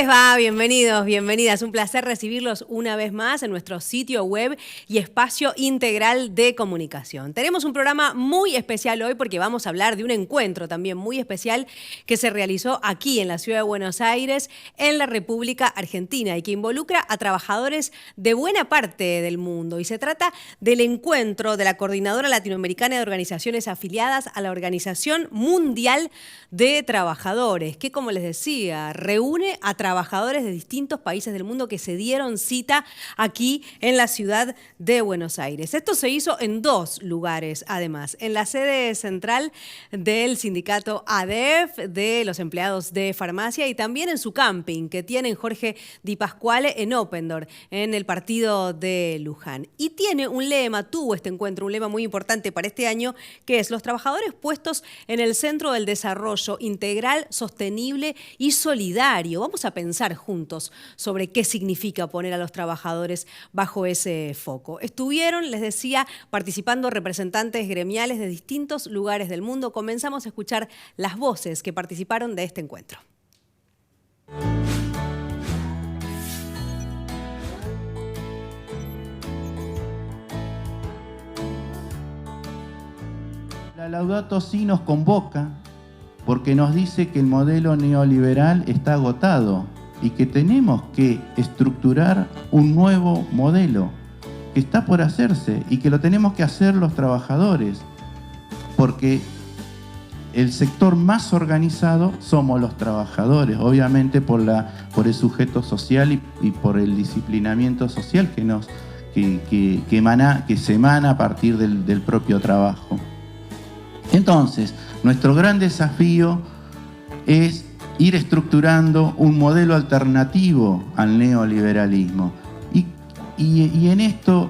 les va? Bienvenidos, bienvenidas. Un placer recibirlos una vez más en nuestro sitio web y espacio integral de comunicación. Tenemos un programa muy especial hoy porque vamos a hablar de un encuentro también muy especial que se realizó aquí en la ciudad de Buenos Aires, en la República Argentina, y que involucra a trabajadores de buena parte del mundo. Y se trata del encuentro de la Coordinadora Latinoamericana de Organizaciones Afiliadas a la Organización Mundial de Trabajadores, que, como les decía, reúne a trabajadores de distintos países del mundo que se dieron cita aquí en la ciudad de Buenos Aires. Esto se hizo en dos lugares, además, en la sede central del sindicato ADEF, de los empleados de farmacia, y también en su camping que tiene en Jorge Di Pasquale en Opendorf, en el partido de Luján. Y tiene un lema, tuvo este encuentro, un lema muy importante para este año, que es: los trabajadores puestos en el centro del desarrollo integral, sostenible y solidario. Vamos a pensar juntos sobre qué significa poner a los trabajadores bajo ese foco. Estuvieron, les decía, participando representantes gremiales de distintos lugares del mundo. Comenzamos a escuchar las voces que participaron de este encuentro. La Laudato Si nos convoca porque nos dice que el modelo neoliberal está agotado y que tenemos que estructurar un nuevo modelo que está por hacerse y que lo tenemos que hacer los trabajadores, porque el sector más organizado somos los trabajadores, obviamente por el sujeto social y por el disciplinamiento social que se emana a partir del propio trabajo. Entonces, nuestro gran desafío es ir estructurando un modelo alternativo al neoliberalismo. Y en esto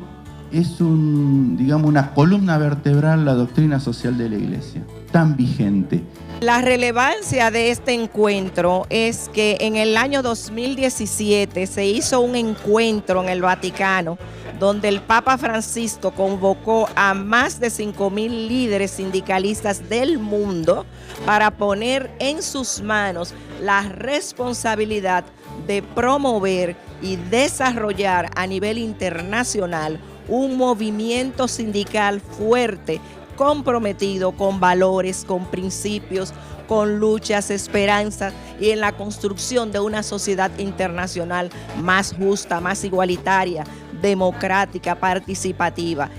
es una columna vertebral la doctrina social de la Iglesia, tan vigente. La relevancia de este encuentro es que en el año 2017 se hizo un encuentro en el Vaticano donde el Papa Francisco convocó a más de 5.000 líderes sindicalistas del mundo para poner en sus manos la responsabilidad de promover y desarrollar a nivel internacional un movimiento sindical fuerte, comprometido con valores, con principios, con luchas, esperanzas y en la construcción de una sociedad internacional más justa, más igualitaria, democrática, participativa.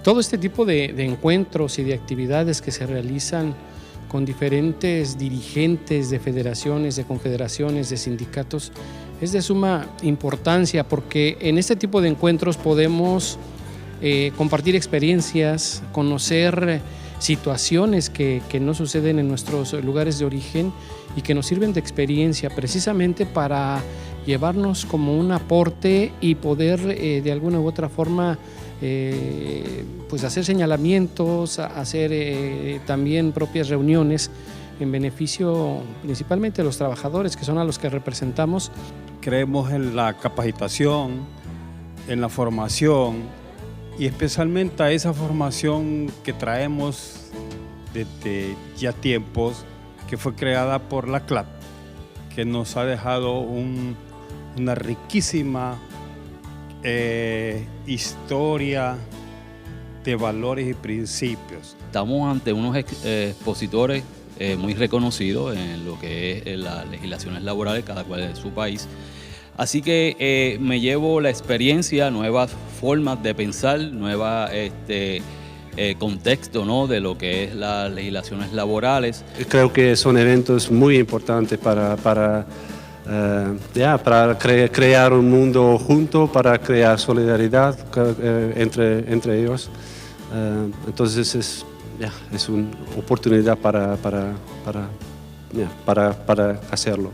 Todo este tipo de encuentros y de actividades que se realizan con diferentes dirigentes de federaciones, de confederaciones, de sindicatos, es de suma importancia porque en este tipo de encuentros podemos compartir experiencias, conocer situaciones que no suceden en nuestros lugares de origen y que nos sirven de experiencia precisamente para llevarnos como un aporte y poder de alguna u otra forma pues hacer señalamientos, hacer también propias reuniones en beneficio principalmente de los trabajadores, que son a los que representamos. Creemos en la capacitación, en la formación, y especialmente a esa formación que traemos desde ya tiempos, que fue creada por la CLAT, que nos ha dejado una riquísima historia de valores y principios. Estamos ante unos expositores muy reconocidos en lo que es las legislaciones laborales, cada cual de su país. Así que me llevo la experiencia, nuevas formas de pensar, nuevos contexto, ¿no?, de lo que es las legislaciones laborales. Creo que son eventos muy importantes para crear un mundo junto, para crear solidaridad entre ellos. Entonces es una oportunidad para hacerlo.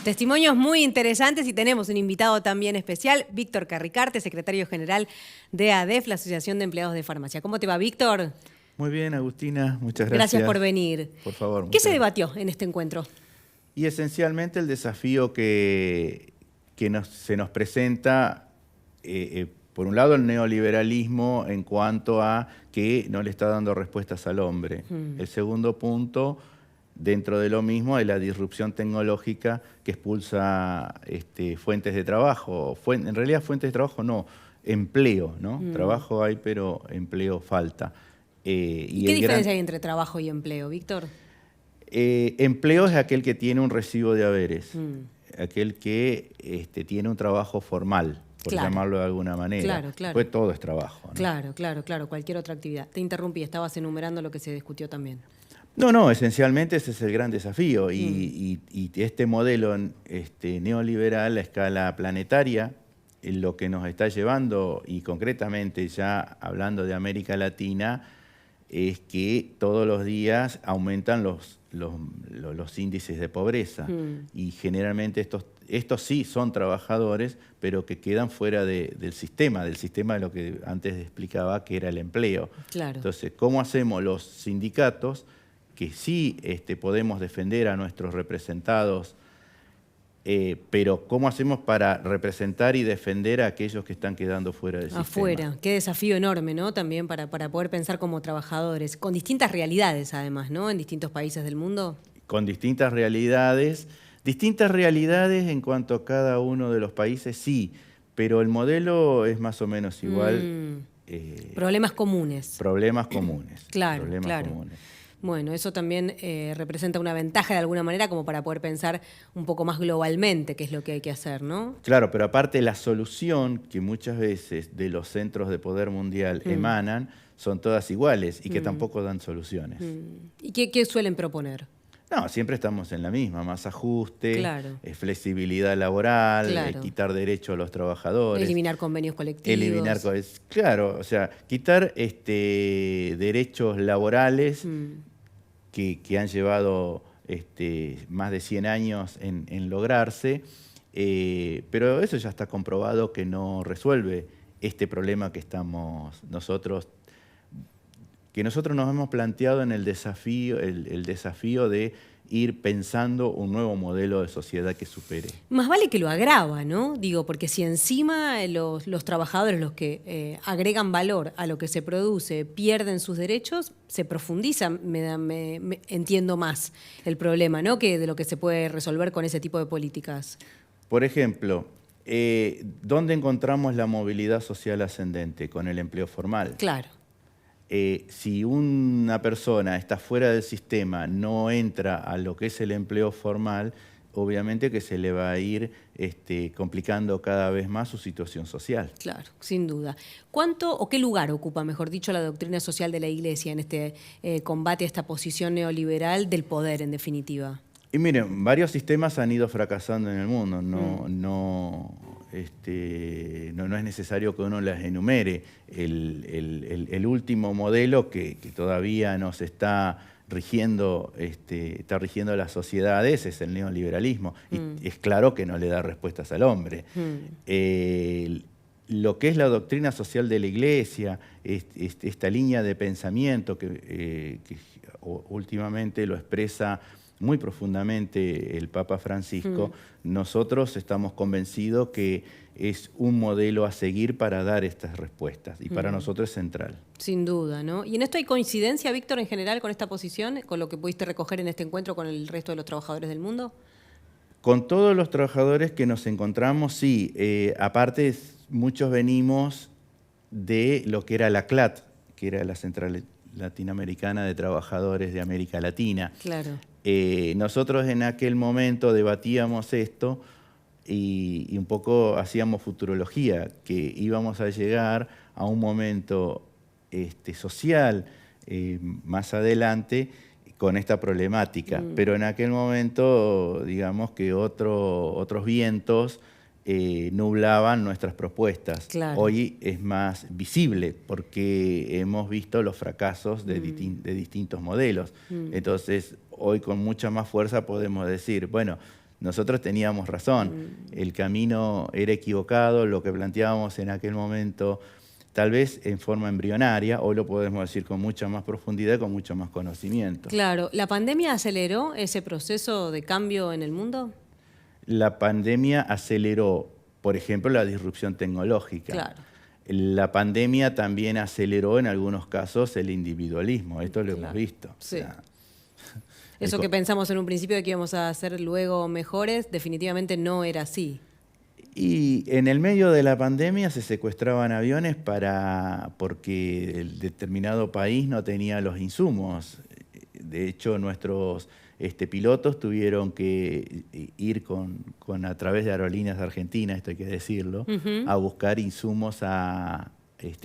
Testimonios muy interesantes, y tenemos un invitado también especial, Víctor Carricarte, secretario general de ADEF, la Asociación de Empleados de Farmacia. ¿Cómo te va, Víctor? Muy bien, Agustina, muchas gracias. Gracias por venir. Por favor. ¿Qué se debatió en este encuentro? Y esencialmente el desafío que se nos presenta, por un lado el neoliberalismo en cuanto a que no le está dando respuestas al hombre. El segundo punto, dentro de lo mismo hay la disrupción tecnológica que expulsa fuentes de trabajo. En realidad fuentes de trabajo no, empleo, ¿no? Trabajo hay, pero empleo falta. ¿Y qué diferencia hay entre trabajo y empleo, Víctor? Empleo es aquel que tiene un recibo de haberes, aquel que tiene un trabajo formal, por llamarlo de alguna manera. Claro, claro. Pues todo es trabajo, ¿no? Claro, cualquier otra actividad. Te interrumpí, estabas enumerando lo que se discutió también. No, esencialmente ese es el gran desafío y este modelo neoliberal a escala planetaria, lo que nos está llevando, y concretamente ya hablando de América Latina, es que todos los días aumentan los índices de pobreza y generalmente estos sí son trabajadores, pero que quedan fuera del sistema de lo que antes explicaba que era el empleo. Claro. Entonces, ¿cómo hacemos los sindicatos que sí podemos defender a nuestros representados, pero cómo hacemos para representar y defender a aquellos que están quedando fuera del sistema? Afuera, qué desafío enorme, ¿no? También para poder pensar como trabajadores, con distintas realidades además, ¿no? En distintos países del mundo. Con distintas realidades en cuanto a cada uno de los países, sí, pero el modelo es más o menos igual. Problemas comunes. Problemas comunes. Claro, problemas claro. comunes. Bueno, eso también representa una ventaja de alguna manera como para poder pensar un poco más globalmente qué es lo que hay que hacer, ¿no? Claro, pero aparte la solución que muchas veces de los centros de poder mundial emanan son todas iguales y que tampoco dan soluciones. ¿Y qué suelen proponer? No, siempre estamos en la misma, más ajuste, Claro. Flexibilidad laboral, Claro. Quitar derecho a los trabajadores. Eliminar convenios colectivos. Claro, o sea, quitar derechos laborales que han llevado más de 100 años en lograrse, pero eso ya está comprobado que no resuelve este problema que nosotros nos hemos planteado en el desafío de ir pensando un nuevo modelo de sociedad que supere. Más vale que lo agrava, ¿no? Digo, porque si encima los trabajadores, los que agregan valor a lo que se produce, pierden sus derechos, se profundiza, entiendo más el problema, ¿no? Que de lo que se puede resolver con ese tipo de políticas. Por ejemplo, ¿dónde encontramos la movilidad social ascendente? Con el empleo formal. Claro. Si una persona está fuera del sistema, no entra a lo que es el empleo formal, obviamente que se le va a ir complicando cada vez más su situación social. Claro, sin duda. ¿Cuánto o qué lugar ocupa, mejor dicho, la doctrina social de la Iglesia en este combate a esta posición neoliberal del poder, en definitiva? Y miren, varios sistemas han ido fracasando en el mundo. No es necesario que uno las enumere. El último modelo que todavía nos está rigiendo las sociedades es el neoliberalismo. Y es claro que no le da respuestas al hombre. Lo que es la doctrina social de la Iglesia, esta línea de pensamiento que últimamente lo expresa muy profundamente el Papa Francisco, nosotros estamos convencidos que es un modelo a seguir para dar estas respuestas y para nosotros es central. Sin duda, ¿no? ¿Y en esto hay coincidencia, Víctor, en general con esta posición, con lo que pudiste recoger en este encuentro con el resto de los trabajadores del mundo? Con todos los trabajadores que nos encontramos, sí. Aparte, muchos venimos de lo que era la CLAT, que era la Central Latinoamericana de Trabajadores de América Latina. Claro. Nosotros en aquel momento debatíamos esto y un poco hacíamos futurología, que íbamos a llegar a un momento social más adelante con esta problemática. Pero en aquel momento, digamos que otros vientos nublaban nuestras propuestas. Claro. Hoy es más visible porque hemos visto los fracasos de distintos modelos. Entonces, hoy con mucha más fuerza podemos decir, bueno, nosotros teníamos razón, el camino era equivocado, lo que planteábamos en aquel momento, tal vez en forma embrionaria, hoy lo podemos decir con mucha más profundidad, con mucho más conocimiento. Claro. ¿La pandemia aceleró ese proceso de cambio en el mundo? La pandemia aceleró, por ejemplo, la disrupción tecnológica. Claro. La pandemia también aceleró en algunos casos el individualismo, esto lo hemos visto. Sí. O sea, Eso que pensamos en un principio de que íbamos a ser luego mejores, definitivamente no era así. Y en el medio de la pandemia se secuestraban aviones porque el determinado país no tenía los insumos. De hecho, nuestros pilotos tuvieron que ir a través de Aerolíneas Argentinas, esto hay que decirlo, a buscar insumos a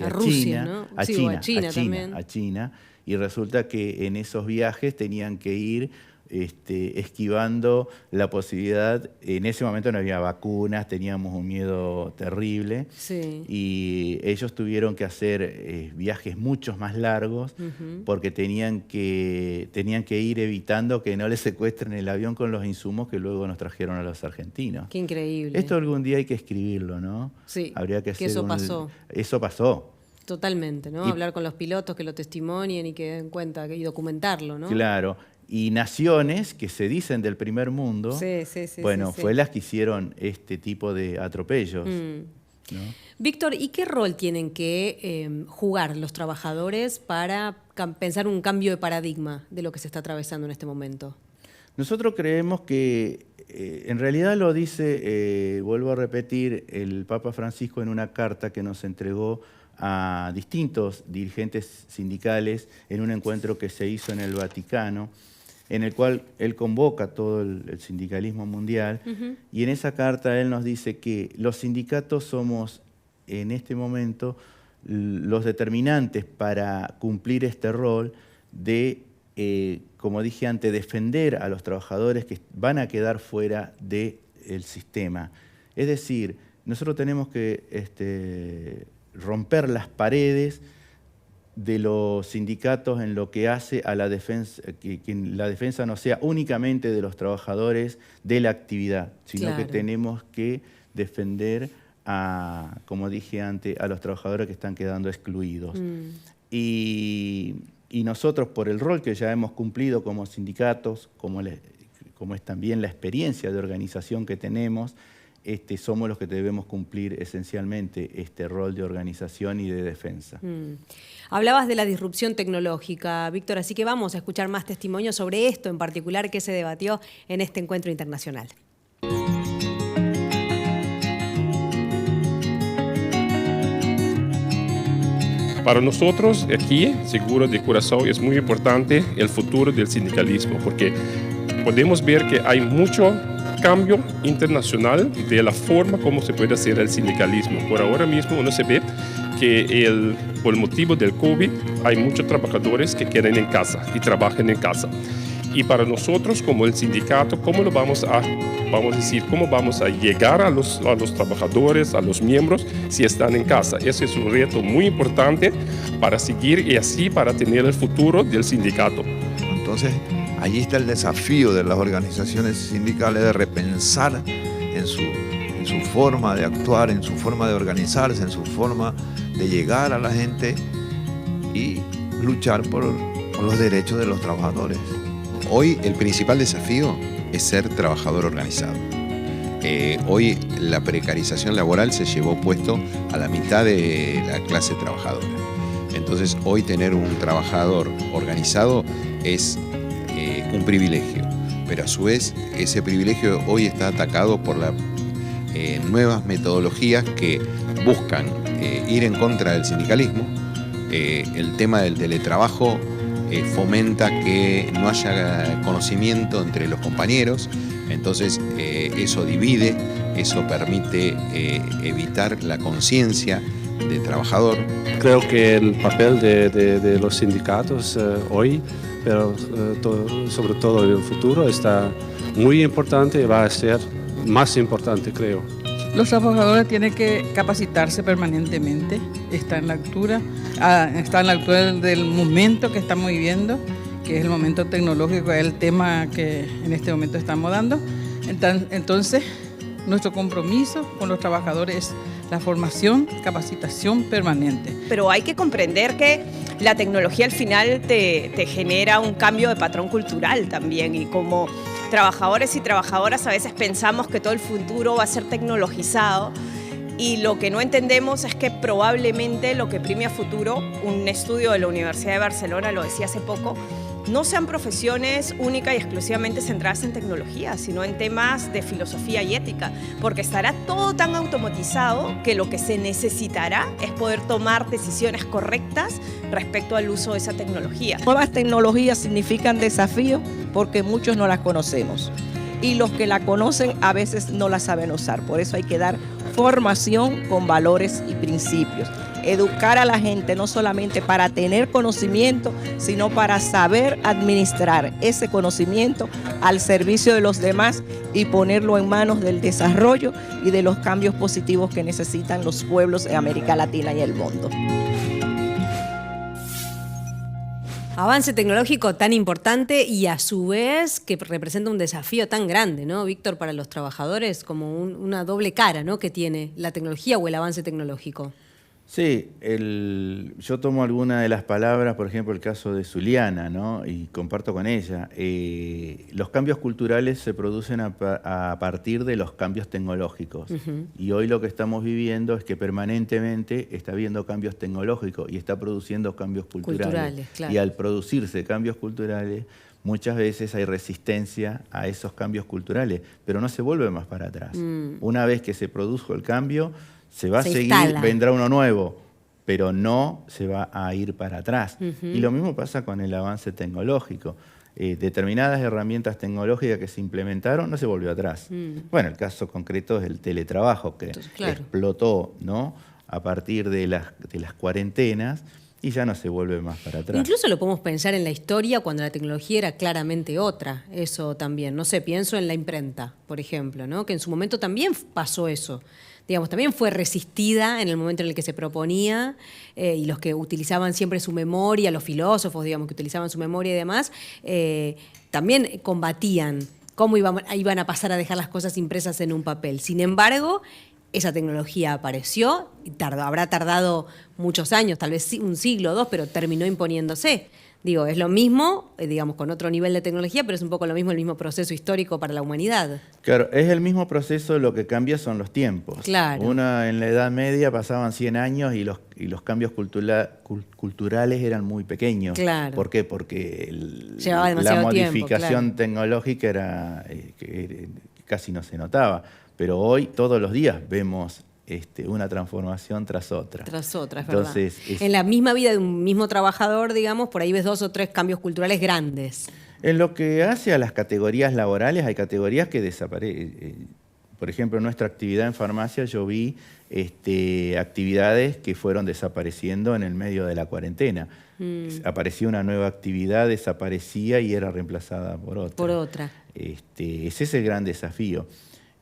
Rusia, China, ¿no? a Sí, China, o a China también. a China, y resulta que en esos viajes tenían que ir esquivando la posibilidad. En ese momento no había vacunas, teníamos un miedo terrible, Sí. y ellos tuvieron que hacer viajes muchos más largos porque tenían que ir evitando que no les secuestren el avión con los insumos que luego nos trajeron a los argentinos. Qué increíble. Esto algún día hay que escribirlo, ¿no? Sí, Habría que hacer eso pasó. Eso pasó. Totalmente, ¿no? Y- Hablar con los pilotos, que lo testimonien y que den cuenta y documentarlo, ¿no? Claro. Y naciones que se dicen del primer mundo, Sí. bueno, sí. fue las que hicieron este tipo de atropellos. ¿No? Víctor, ¿y qué rol tienen que jugar los trabajadores para pensar un cambio de paradigma de lo que se está atravesando en este momento? Nosotros creemos que, en realidad lo dice, vuelvo a repetir, el Papa Francisco en una carta que nos entregó a distintos dirigentes sindicales en un encuentro que se hizo en el Vaticano, en el cual él convoca todo el sindicalismo mundial, y en esa carta él nos dice que los sindicatos somos en este momento los determinantes para cumplir este rol de, como dije antes, defender a los trabajadores que van a quedar fuera del sistema. Es decir, nosotros tenemos que romper las paredes de los sindicatos en lo que hace a la defensa, que la defensa no sea únicamente de los trabajadores de la actividad, sino Claro. que tenemos que defender como dije antes, a los trabajadores que están quedando excluidos. Y nosotros, por el rol que ya hemos cumplido como sindicatos, como es también la experiencia de organización que tenemos, somos los que debemos cumplir esencialmente este rol de organización y de defensa. Hablabas de la disrupción tecnológica, Víctor, así que vamos a escuchar más testimonios sobre esto en particular que se debatió en este encuentro internacional. Para nosotros aquí, Seguro de Curazao, es muy importante el futuro del sindicalismo, porque podemos ver que hay mucho cambio internacional de la forma como se puede hacer el sindicalismo. Por ahora mismo uno se ve que por el motivo del COVID hay muchos trabajadores que quedan en casa y trabajan en casa. Y para nosotros como el sindicato, ¿cómo lo vamos a llegar a los trabajadores, a los miembros, si están en casa? Ese es un reto muy importante para seguir y así para tener el futuro del sindicato. Entonces, allí está el desafío de las organizaciones sindicales de repensar en su forma de actuar, en su forma de organizarse, en su forma de llegar a la gente y luchar por los derechos de los trabajadores. Hoy el principal desafío es ser trabajador organizado. Hoy la precarización laboral se llevó puesto a la mitad de la clase trabajadora. Entonces hoy tener un trabajador organizado es un privilegio, pero a su vez ese privilegio hoy está atacado por las nuevas metodologías que buscan ir en contra del sindicalismo. El tema del teletrabajo fomenta que no haya conocimiento entre los compañeros, entonces eso divide, eso permite evitar la conciencia de trabajador. Creo que el papel de los sindicatos hoy, pero sobre todo en el futuro, está muy importante y va a ser más importante, creo. Los trabajadores tienen que capacitarse permanentemente, está en la altura del momento que estamos viviendo, que es el momento tecnológico, es el tema que en este momento estamos dando. Entonces, nuestro compromiso con los trabajadores es la formación, capacitación permanente. Pero hay que comprender que la tecnología al final te genera un cambio de patrón cultural también, y como trabajadores y trabajadoras a veces pensamos que todo el futuro va a ser tecnologizado, y lo que no entendemos es que probablemente lo que prime a futuro, un estudio de la Universidad de Barcelona lo decía hace poco, no sean profesiones únicas y exclusivamente centradas en tecnología, sino en temas de filosofía y ética, porque estará todo tan automatizado que lo que se necesitará es poder tomar decisiones correctas respecto al uso de esa tecnología. Nuevas tecnologías significan desafíos porque muchos no las conocemos y los que la conocen a veces no la saben usar. Por eso hay que dar formación con valores y principios. Educar a la gente no solamente para tener conocimiento, sino para saber administrar ese conocimiento al servicio de los demás y ponerlo en manos del desarrollo y de los cambios positivos que necesitan los pueblos de América Latina y el mundo. Avance tecnológico tan importante y a su vez que representa un desafío tan grande, ¿no, Víctor, para los trabajadores, como una doble cara, ¿no?, que tiene la tecnología o el avance tecnológico. Sí, yo tomo alguna de las palabras, por ejemplo, el caso de Zuliana, ¿no?, y comparto con ella. Los cambios culturales se producen a partir de los cambios tecnológicos. Y hoy lo que estamos viviendo es que permanentemente está habiendo cambios tecnológicos y está produciendo cambios culturales. Claro. Y al producirse cambios culturales, muchas veces hay resistencia a esos cambios culturales, pero no se vuelve más para atrás. Una vez que se produjo el cambio, se va a seguir, instala. vendrá uno nuevo, pero no se va a ir para atrás. Y lo mismo pasa con el avance tecnológico. Determinadas herramientas tecnológicas que se implementaron no se volvió atrás. Bueno, el caso concreto es el teletrabajo, que explotó, ¿no?, a partir de las cuarentenas, y ya no se vuelve más para atrás. Incluso lo podemos pensar en la historia cuando la tecnología era claramente otra, eso también. No sé, pienso en la imprenta, por ejemplo, ¿no?, que en su momento también pasó eso. Digamos, también fue resistida en el momento en el que se proponía, y los que utilizaban siempre su memoria, los filósofos, digamos, que utilizaban su memoria y demás, también combatían cómo iban a pasar a dejar las cosas impresas en un papel. Sin embargo, esa tecnología apareció, y habrá tardado muchos años, tal vez un siglo o dos, pero terminó imponiéndose. Digo, es lo mismo, digamos, con otro nivel de tecnología, pero es un poco lo mismo, el mismo proceso histórico para la humanidad. Claro, es el mismo proceso, lo que cambia son los tiempos. Claro. En la Edad Media pasaban 100 años y los cambios culturales eran muy pequeños. Claro. ¿Por qué? Porque la modificación tecnológica era que casi no se notaba. Pero hoy, todos los días, vemos una transformación tras otra. Tras otra, es Entonces, verdad. En la misma vida de un mismo trabajador, digamos, por ahí ves 2 o 3 cambios culturales grandes. En lo que hace a las categorías laborales, hay categorías que desaparecen. Por ejemplo, en nuestra actividad en farmacia yo vi actividades que fueron desapareciendo en el medio de la cuarentena. Aparecía una nueva actividad, desaparecía y era reemplazada por otra. Por otra. Ese es el gran desafío.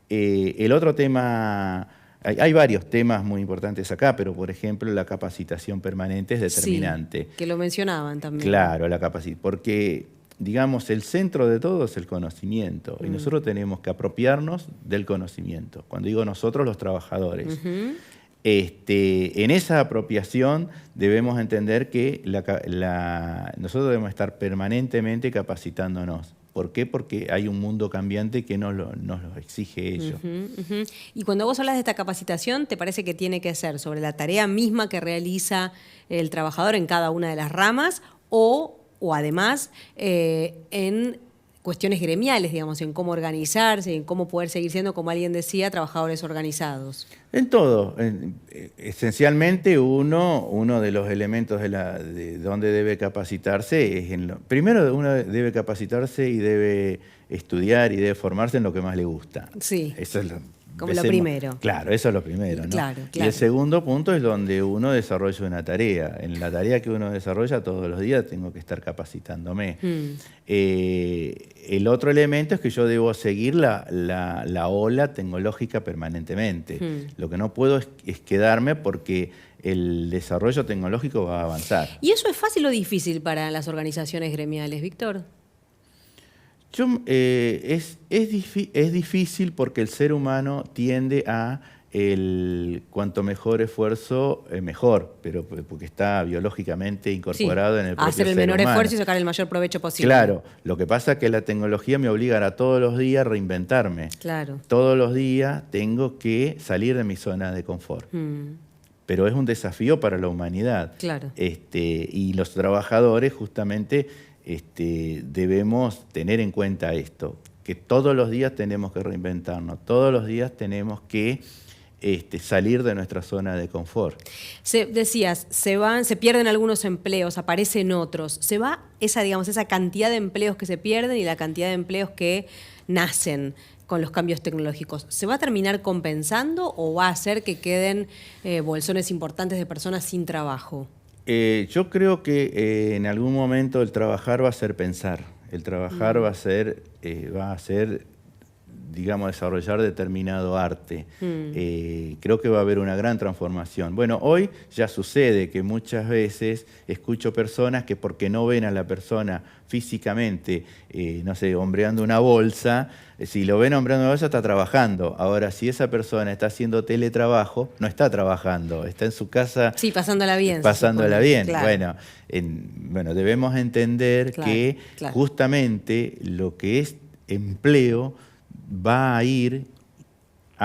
El otro tema... Hay varios temas muy importantes acá, pero por ejemplo la capacitación permanente es determinante. Sí, que lo mencionaban también. Claro, la capacitación, porque digamos el centro de todo es el conocimiento y nosotros tenemos que apropiarnos del conocimiento. Cuando digo nosotros, los trabajadores. En esa apropiación debemos entender que nosotros debemos estar permanentemente capacitándonos. ¿Por qué? Porque hay un mundo cambiante que nos lo exige ello. Y cuando vos hablas de esta capacitación, ¿te parece que tiene que ser sobre la tarea misma que realiza el trabajador en cada una de las ramas o además en cuestiones gremiales, digamos, en cómo organizarse, en cómo poder seguir siendo, como alguien decía, trabajadores organizados? En todo. Esencialmente uno de los elementos de donde debe capacitarse es primero uno debe capacitarse y debe estudiar y debe formarse en lo que más le gusta. Sí. Eso es como lo primero. Claro, eso es lo primero, ¿no? Claro. Y el segundo punto es donde uno desarrolla una tarea. En la tarea que uno desarrolla todos los días tengo que estar capacitándome. El otro elemento es que yo debo seguir la ola tecnológica permanentemente. Lo que no puedo es quedarme porque el desarrollo tecnológico va a avanzar. ¿Y eso es fácil o difícil para las organizaciones gremiales, Víctor? Es difícil porque el ser humano tiende a cuanto mejor esfuerzo, mejor, pero porque está biológicamente incorporado en el propio hacer el ser menor humano. esfuerzo y sacar el mayor provecho posible. Claro, lo que pasa es que la tecnología me obliga a todos los días reinventarme. Claro. Todos los días tengo que salir de mi zona de confort. Pero es un desafío para la humanidad. Claro. Y los trabajadores justamente debemos tener en cuenta esto, que todos los días tenemos que reinventarnos, todos los días tenemos que salir de nuestra zona de confort. Decías, se pierden algunos empleos, aparecen otros. ¿Se va esa cantidad de empleos que se pierden y la cantidad de empleos que nacen con los cambios tecnológicos? ¿Se va a terminar compensando o va a hacer que queden bolsones importantes de personas sin trabajo? Yo creo que en algún momento el trabajar va a ser pensar. El trabajar va a ser, digamos, desarrollar determinado arte. Creo que va a haber una gran transformación. Bueno, hoy ya sucede que muchas veces escucho personas que porque no ven a la persona físicamente, no sé, hombreando una bolsa, si lo ven hombreando una bolsa está trabajando. Ahora, si esa persona está haciendo teletrabajo, no está trabajando, está en su casa. Sí, pasándola bien. Pasándola bien. Claro. Bueno, debemos entender que justamente lo que es empleo va a ir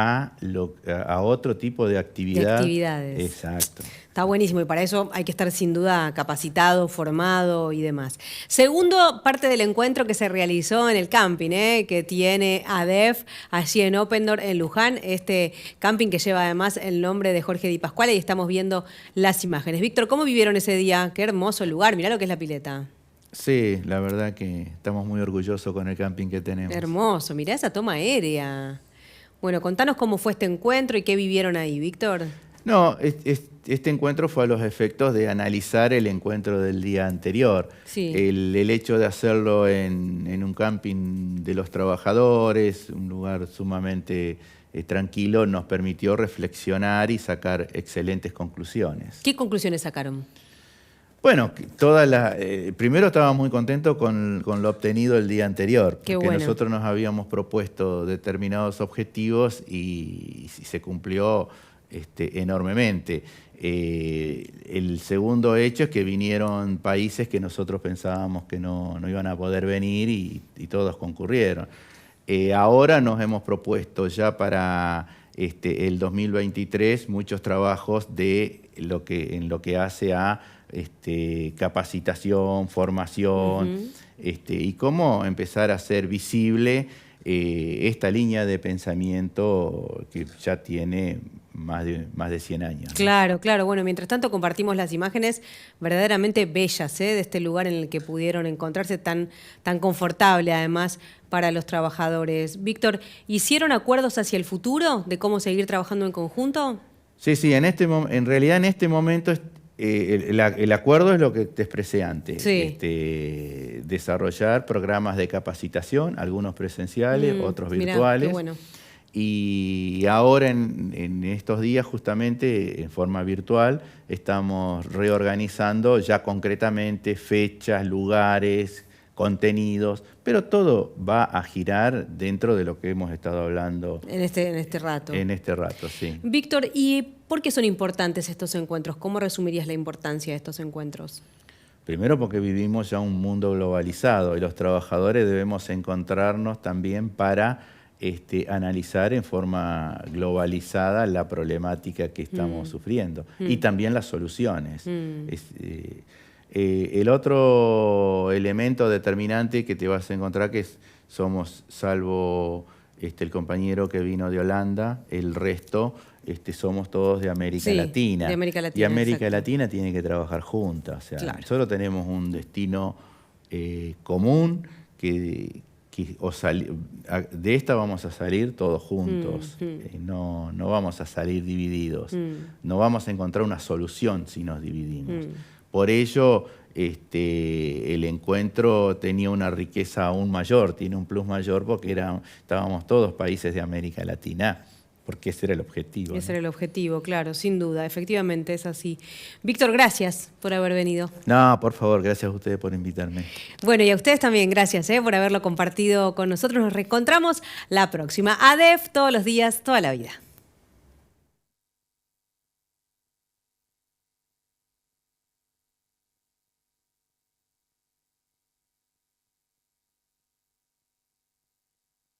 a otro tipo de actividades. Exacto. Está buenísimo y para eso hay que estar sin duda capacitado, formado y demás. Segundo parte del encuentro que se realizó en el camping, que tiene ADEF allí en Opendorf, en Luján, este camping que lleva además el nombre de Jorge Di Pasquale y estamos viendo las imágenes. Víctor, ¿cómo vivieron ese día? Qué hermoso lugar, mirá lo que es la pileta. Sí, la verdad que estamos muy orgullosos con el camping que tenemos. Hermoso, mirá esa toma aérea. Bueno, contanos cómo fue este encuentro y qué vivieron ahí, Víctor. No, este encuentro fue a los efectos de analizar el encuentro del día anterior. Sí. El hecho de hacerlo en un camping de los trabajadores, un lugar sumamente tranquilo, nos permitió reflexionar y sacar excelentes conclusiones. ¿Qué conclusiones sacaron? Bueno, primero estábamos muy contentos con lo obtenido el día anterior, porque nosotros nos habíamos propuesto determinados objetivos y se cumplió enormemente. El segundo hecho es que vinieron países que nosotros pensábamos que no iban a poder venir y todos concurrieron. Ahora nos hemos propuesto ya para el 2023 muchos trabajos en lo que hace a capacitación, formación, y cómo empezar a hacer visible esta línea de pensamiento que ya tiene más de 100 años. Claro, claro. Bueno, mientras tanto compartimos las imágenes verdaderamente bellas de este lugar en el que pudieron encontrarse tan confortable además para los trabajadores. Víctor, ¿hicieron acuerdos hacia el futuro de cómo seguir trabajando en conjunto? Sí, en realidad en este momento el acuerdo es lo que te expresé antes. Sí. Desarrollar programas de capacitación, algunos presenciales, otros virtuales. Mirá, qué bueno. Y ahora en estos días justamente en forma virtual estamos reorganizando ya concretamente fechas, lugares, contenidos, pero todo va a girar dentro de lo que hemos estado hablando en este rato. En este rato, sí. Víctor, ¿y por qué son importantes estos encuentros? ¿Cómo resumirías la importancia de estos encuentros? Primero porque vivimos ya un mundo globalizado y los trabajadores debemos encontrarnos también para analizar en forma globalizada la problemática que estamos sufriendo y también las soluciones. El otro elemento determinante que te vas a encontrar que somos, salvo el compañero que vino de Holanda, el resto somos todos de América Latina. De América Latina. Y América Latina tiene que trabajar juntas. O sea, nosotros tenemos un destino común que de esta vamos a salir todos juntos, no vamos a salir divididos, no vamos a encontrar una solución si nos dividimos. Por ello, el encuentro tenía una riqueza aún mayor, tiene un plus mayor porque estábamos todos países de América Latina, porque ese era el objetivo. Ese era el objetivo, claro, sin duda, efectivamente es así. Víctor, gracias por haber venido. No, por favor, gracias a ustedes por invitarme. Bueno, y a ustedes también, gracias por haberlo compartido con nosotros. Nos reencontramos la próxima. ADEF, todos los días, toda la vida.